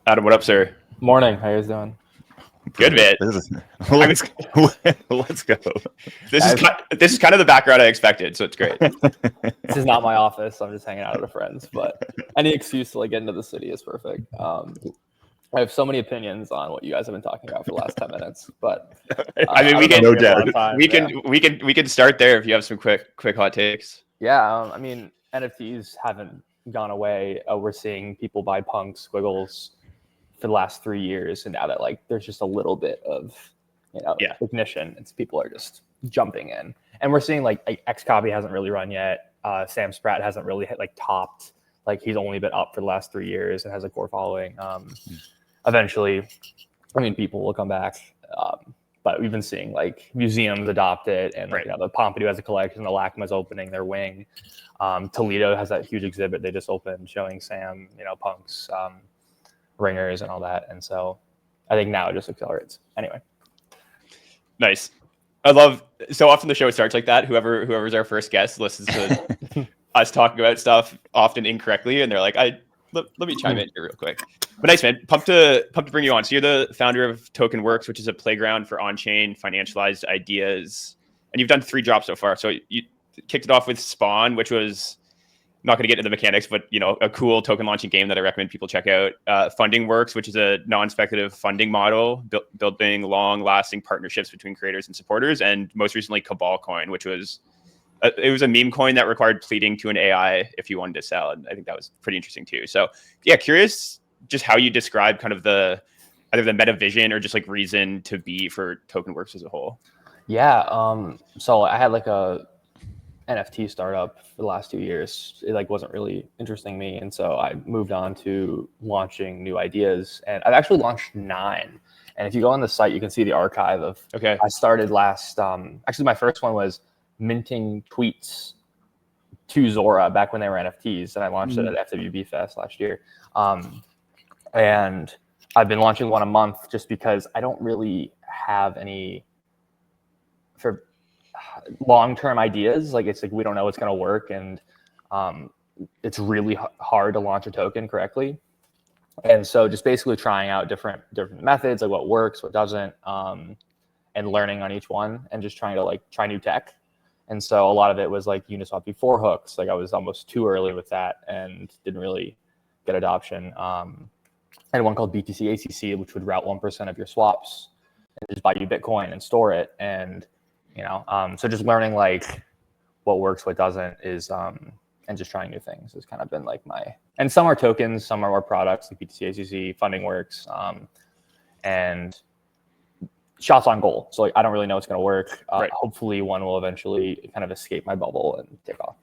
Adam, what up, sir? Morning. How you guys doing? Good, man. Let's go. This is kind of the background I expected, so it's great. This is not my office. I'm just hanging out with friends, but any excuse to get into the city is perfect. I have so many opinions on what you guys have been talking about for the last 10 minutes, but I mean, we can no doubt. We can start there if you have some quick hot takes. Yeah, I mean, NFTs haven't gone away. We're seeing people buy punks, squiggles for the last 3 years, and now that there's just a little bit of ignition, it's people are just jumping in, and we're seeing X-Copy hasn't really run yet. Sam Spratt hasn't really hit topped. He's only been up for the last 3 years and has a core following. Eventually, I mean, people will come back, but we've been seeing museums adopt it, and the Pompidou has a collection, the LACMA's opening their wing. Toledo has that huge exhibit they just opened showing Sam, punks, ringers, and all that, and so I think now it just accelerates. Anyway, nice. I love so often the show starts like that. Whoever's our first guest listens to us talking about stuff often incorrectly, and they're like, let me chime in here real quick. But nice, man. Pumped to bring you on. So you're the founder of Token Works, which is a playground for on-chain financialized ideas, and you've done 3 drops so far. So you kicked it off with Spawn, which was not going to get into the mechanics, but a cool token launching game that I recommend people check out. Funding Works, which is a non-speculative funding model, building long-lasting partnerships between creators and supporters, and most recently Cabal Coin, which was a meme coin that required pleading to an AI if you wanted to sell, and I think that was pretty interesting too. So yeah, curious just how you describe kind of either the meta vision or just reason to be for Token Works as a whole. Yeah, so I had a NFT startup for the last 2 years. It wasn't really interesting me, and so I moved on to launching new ideas, and I've actually launched 9. And if you go on the site, you can see the archive of. Okay. I started last. Actually, my first one was minting tweets to Zora back when they were NFTs, and I launched it at FWB Fest last year. And I've been launching one a month just because I don't really have any for long-term ideas. We don't know what's going to work, and it's really hard to launch a token correctly. And so just basically trying out different methods, what works, what doesn't, and learning on each one, and just trying to try new tech. And so a lot of it was Uniswap V4 hooks. I was almost too early with that and didn't really get adoption. I had one called BTC ACC, which would route 1% of your swaps and just buy you Bitcoin and store it. And so just learning what works, what doesn't is, and just trying new things has kind of been and some are tokens, some are more products like BTC ACC, Funding Works, and shots on goal. So I don't really know what's going to work. Right. Hopefully one will eventually kind of escape my bubble and take off.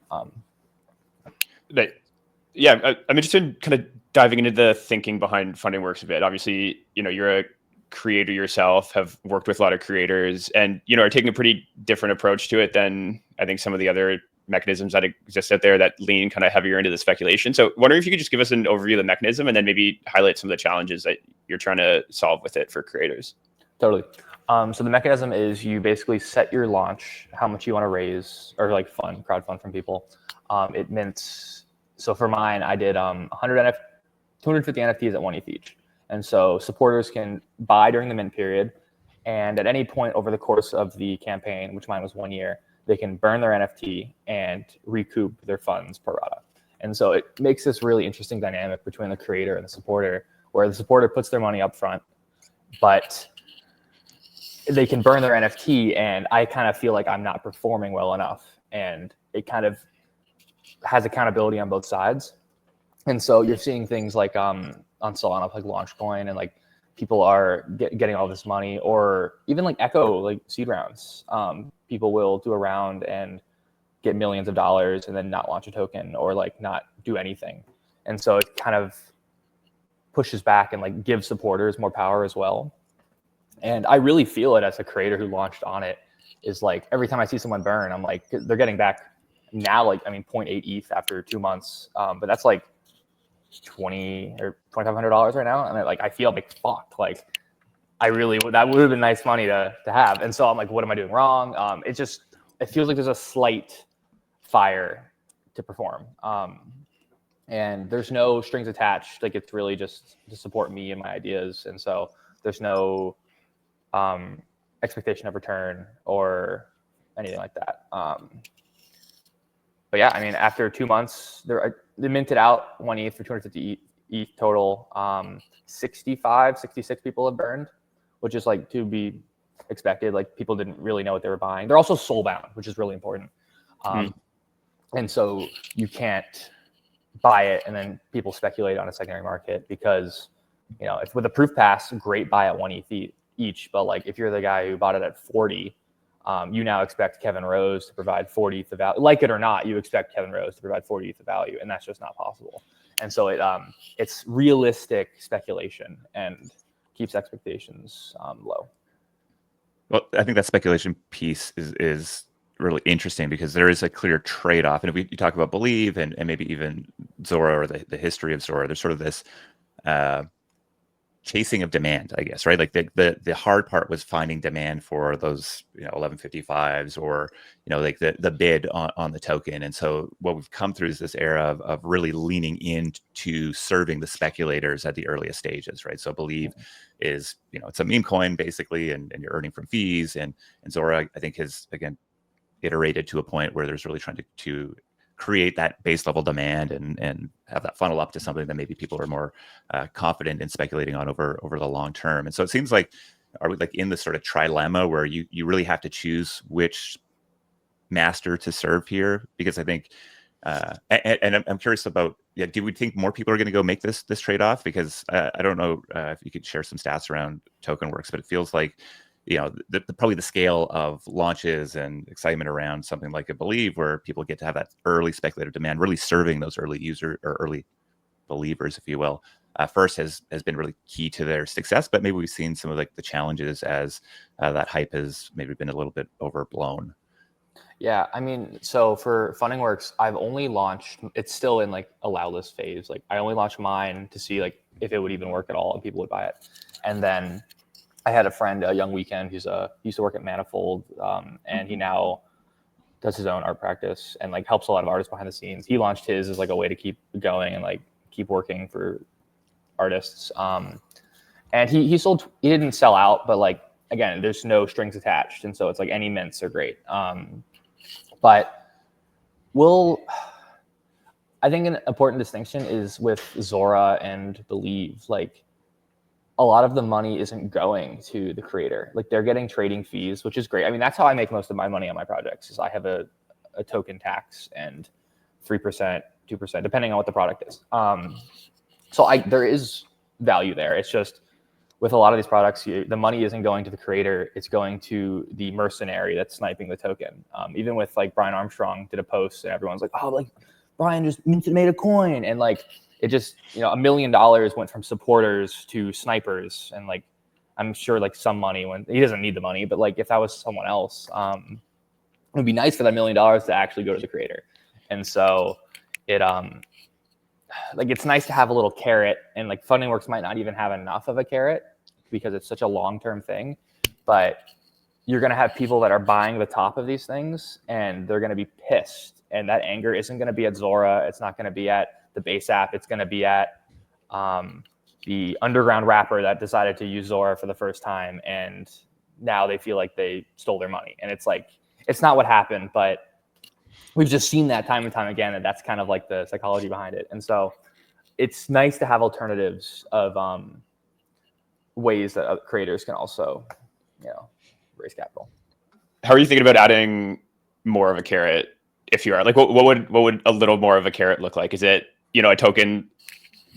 Yeah, I'm interested in kind of diving into the thinking behind Funding Works a bit. Obviously, you're a creator yourself, have worked with a lot of creators, and are taking a pretty different approach to it than I think some of the other mechanisms that exist out there that lean kind of heavier into the speculation. So wondering if you could just give us an overview of the mechanism and then maybe highlight some of the challenges that you're trying to solve with it for creators. Totally. So the mechanism is you basically set your launch, how much you want to raise, or crowdfund from people. It mints. So for mine, I did 250 NFTs at 1 ETH each. And so supporters can buy during the mint period, and at any point over the course of the campaign, which mine was 1 year, they can burn their NFT and recoup their funds pro rata. And so it makes this really interesting dynamic between the creator and the supporter, where the supporter puts their money up front, but they can burn their NFT, and I kind of feel like I'm not performing well enough, and it kind of has accountability on both sides. And so you're seeing things on Solana, Launchcoin, and people are getting all this money, or even Echo, seed rounds. People will do a round and get millions of dollars and then not launch a token, or not do anything. And so it kind of pushes back and gives supporters more power as well. And I really feel it as a creator who launched on it. Is every time I see someone burn, I'm they're getting back now 0.8 ETH after 2 months, but that's $20 or $2,500 right now, and I feel fuck, I really that would have been nice money to have. And so I'm what am I doing wrong? It feels like there's a slight fire to perform. and there's no strings attached. Like it's really just to support me and my ideas, and so there's no expectation of return or anything like that. But yeah, I mean, after 2 months, they minted out 1 ETH for 250 ETH total. 66 people have burned, which is like to be expected. Like people didn't really know what they were buying. They're also soul bound, which is really important. And so you can't buy it and then people speculate on a secondary market because, if with a proof pass, great, buy at 1 ETH each. But like if you're the guy who bought it at 40, you now expect Kevin Rose to provide 40 ETH of value. Like it or not, you expect Kevin Rose to provide 40 ETH of value, and that's just not possible. And so it's realistic speculation and keeps expectations low. Well, I think that speculation piece is really interesting because there is a clear trade-off. And if you talk about Believe and maybe even Zora or the history of Zora, there's sort of this chasing of demand, I guess, right? Like the hard part was finding demand for those 1155s or like the bid on the token. And so what we've come through is this era of really leaning into serving the speculators at the earliest stages, right? So Believe is it's a meme coin basically, and you're earning from fees. And Zora, I think, has again iterated to a point where there's really trying to create that base level demand and have that funnel up to something that maybe people are more confident in speculating on over the long term. And so it seems like, are we like in this sort of trilemma where you really have to choose which master to serve here? Because I think, and I'm curious about, do we think more people are going to go make this trade-off? Because I don't know if you could share some stats around TokenWorks, but it feels like probably the scale of launches and excitement around something like a Believe, where people get to have that early speculative demand, really serving those early user or early believers, if you will, first has been really key to their success. But maybe we've seen some of like the challenges as that hype has maybe been a little bit overblown. Yeah, I mean, so for FundingWorks, I've only launched, it's still in like allow list phase. Like I only launched mine to see like if it would even work at all and people would buy it. And then I had a friend, Young Weekend, he used to work at Manifold, and he now does his own art practice and like helps a lot of artists behind the scenes. He launched his as like a way to keep going and like keep working for artists. And he didn't sell out, but like, again, there's no strings attached. And so it's like any mints are great. But I think an important distinction is with Zora and Believe, like, a lot of the money isn't going to the creator. Like they're getting trading fees, which is great. I mean, that's how I make most of my money on my projects, is I have a token tax and 3%, 2%, depending on what the product is. So there is value there. It's just with a lot of these products, the money isn't going to the creator. It's going to the mercenary that's sniping the token. Even with like Brian Armstrong did a post and everyone's like, oh, like Brian just made a coin. And like, it just, $1 million went from supporters to snipers. And like, I'm sure like some money he doesn't need the money, but like if that was someone else, it would be nice for that $1 million to actually go to the creator. And so it's nice to have a little carrot, and like FundingWorks might not even have enough of a carrot because it's such a long-term thing, but you're going to have people that are buying the top of these things and they're going to be pissed. And that anger isn't going to be at Zora. It's not going to be at the base app. It's going to be at the underground rapper that decided to use Zora for the first time, and now they feel like they stole their money. And it's like, it's not what happened, but we've just seen that time and time again, and that's kind of like the psychology behind it. And so it's nice to have alternatives of ways that creators can also, raise capital. How are you thinking about adding more of a carrot? If you are like, what would a little more of a carrot look like? Is it, a token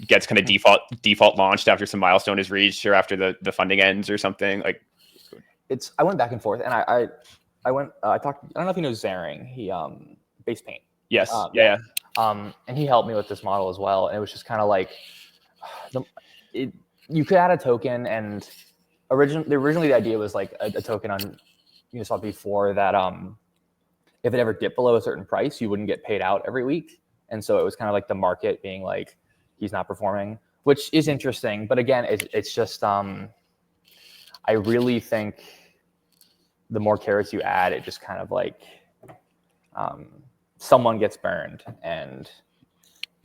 gets kind of default launched after some milestone is reached or after the funding ends or something? Like, I went back and forth, and I talked. I don't know if you know Zaring. He Base Paint. Yes. Yeah. And he helped me with this model as well. And it was just kind of like, you could add a token, and originally the idea was like a token on Uniswap before that. If it ever dipped below a certain price, you wouldn't get paid out every week. And so it was kind of like the market being like, he's not performing, which is interesting. But again, it's just, I really think the more carrots you add, it just kind of like, someone gets burned, and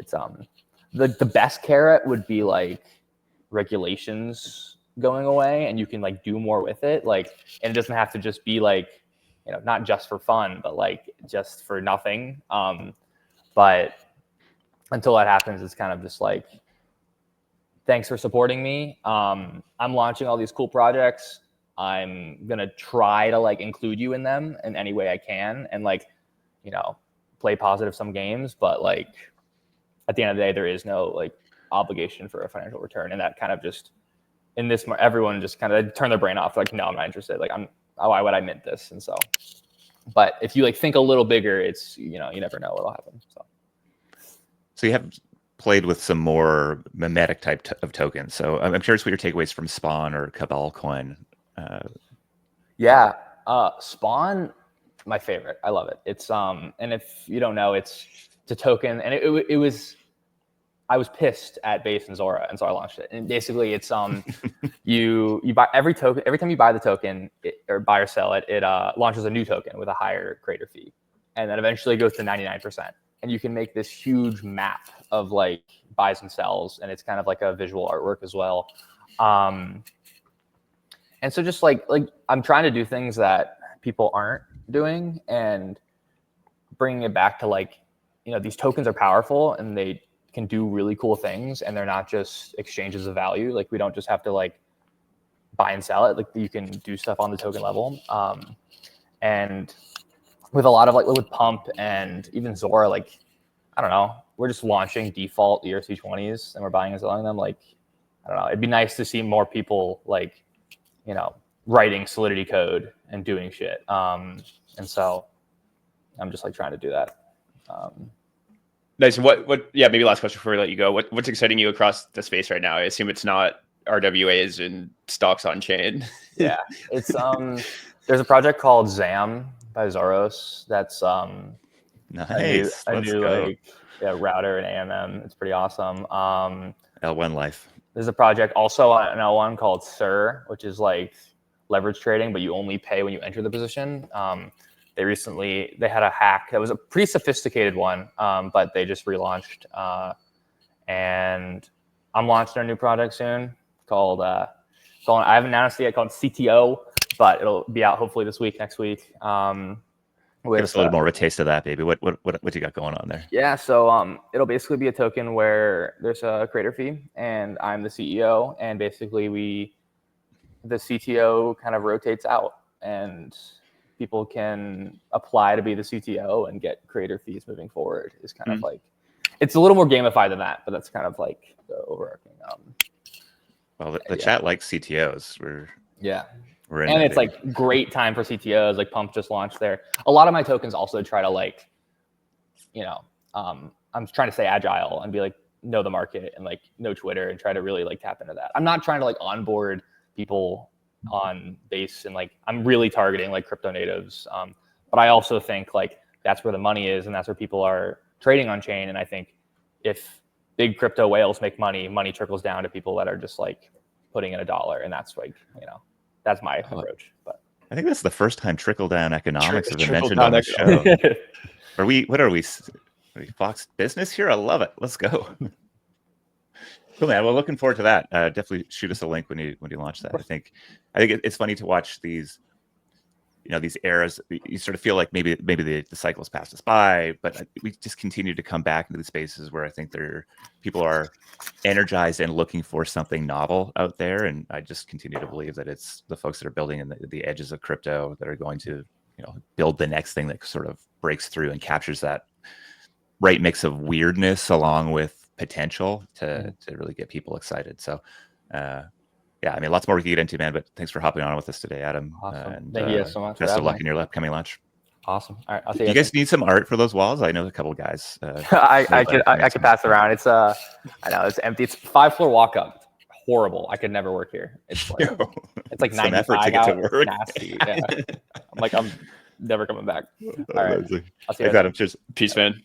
it's the best carrot would be like regulations going away, and you can like do more with it. Like, and it doesn't have to just be like, you know, not just for fun, but like just for nothing. But until that happens, it's kind of just like, thanks for supporting me. I'm launching all these cool projects. I'm gonna try to like include you in them in any way I can, and like, you know, play positive some games. But like, at the end of the day, there is no like obligation for a financial return, and that kind of just in this, everyone just kind of turn their brain off. Like, no, I'm not interested. Like, why would I mint this? And so, but if you like think a little bigger, it's, you know, you never know what'll happen. So you have played with some more mimetic type of tokens. So I'm curious what your takeaways from Spawn or Cabal Coin. Yeah, Spawn, my favorite. I love it. It's and if you don't know, it's a token, and it was. I was pissed at Base and Zora, and so I launched it. And basically, it's you buy every token. Every time you buy the token or buy or sell it, it launches a new token with a higher creator fee, and then eventually goes to 99%. And you can make this huge map of like buys and sells, and it's kind of like a visual artwork as well. And so just like I'm trying to do things that people aren't doing, and bringing it back to like, you know, these tokens are powerful and they can do really cool things, and they're not just exchanges of value. Like, we don't just have to like buy and sell it. Like, you can do stuff on the token level. And with a lot of like with Pump and even Zora, like, I don't know, we're just launching default ERC20s and we're buying and selling them. Like, I don't know, it'd be nice to see more people like, you know, writing Solidity code and doing shit. And so I'm just like trying to do that. Nice. And what? Yeah, maybe last question before we let you go. What's exciting you across the space right now? I assume it's not RWAs and stocks on chain. Yeah, it's there's a project called Zam by Zoros. That's Nice. a Let's new go. like, yeah, router and AMM. It's pretty awesome. L1 Life. There's a project also on L1 called Sir, which is like leverage trading, but you only pay when you enter the position. They had a hack that was a pretty sophisticated one, but they just relaunched. And I'm launching a new project soon called I haven't announced it yet, called CTO, but it'll be out hopefully this week, next week. Give us a little more of a taste of that, baby. What you got going on there? Yeah, so it'll basically be a token where there's a creator fee, and I'm the CEO, and basically the CTO kind of rotates out, and people can apply to be the CTO and get creator fees moving forward. Is kind of like, it's a little more gamified than that, but that's kind of like the overarching. Well, the chat likes CTOs. We're in and there, it's baby. like great time for CTOs. Like Pump just launched there. A lot of my tokens also try to like, you know, I'm trying to stay agile and be like, know the market and like know Twitter and try to really like tap into that. I'm not trying to like onboard people on Base, and like I'm really targeting like crypto natives. But I also think like that's where the money is, and that's where people are trading on chain. And I think if big crypto whales make money, money trickles down to people that are just like putting in $1, and that's like, you know, that's my approach. But I think that's the first time trickle down economics has been Trickle mentioned down on the show. economics. What are we Fox Business here? I love it. Let's go. Cool, man. Well, looking forward to that. Definitely shoot us a link when you launch that. I think it's funny to watch these, you know, these eras. You sort of feel like maybe the cycle's passed us by, but we just continue to come back into the spaces where I think people are energized and looking for something novel out there. And I just continue to believe that it's the folks that are building in the edges of crypto that are going to, you know, build the next thing that sort of breaks through and captures that right mix of weirdness along with potential to really get people excited. So yeah, I mean, lots more we could get into, man, but thanks for hopping on with us today, Adam. Awesome. And Thank you so much. Best of luck in your upcoming launch. Awesome. All right, I'll see you guys need some art for those walls? I know a couple of guys. I could pass it around. It's I know it's empty. It's 5-floor walk up. Horrible. I could never work here. It's like, it's like 95 effort to get to work. Nasty. Yeah. I'm never coming back. All right. I'll see you Adam. Cheers. Peace, man.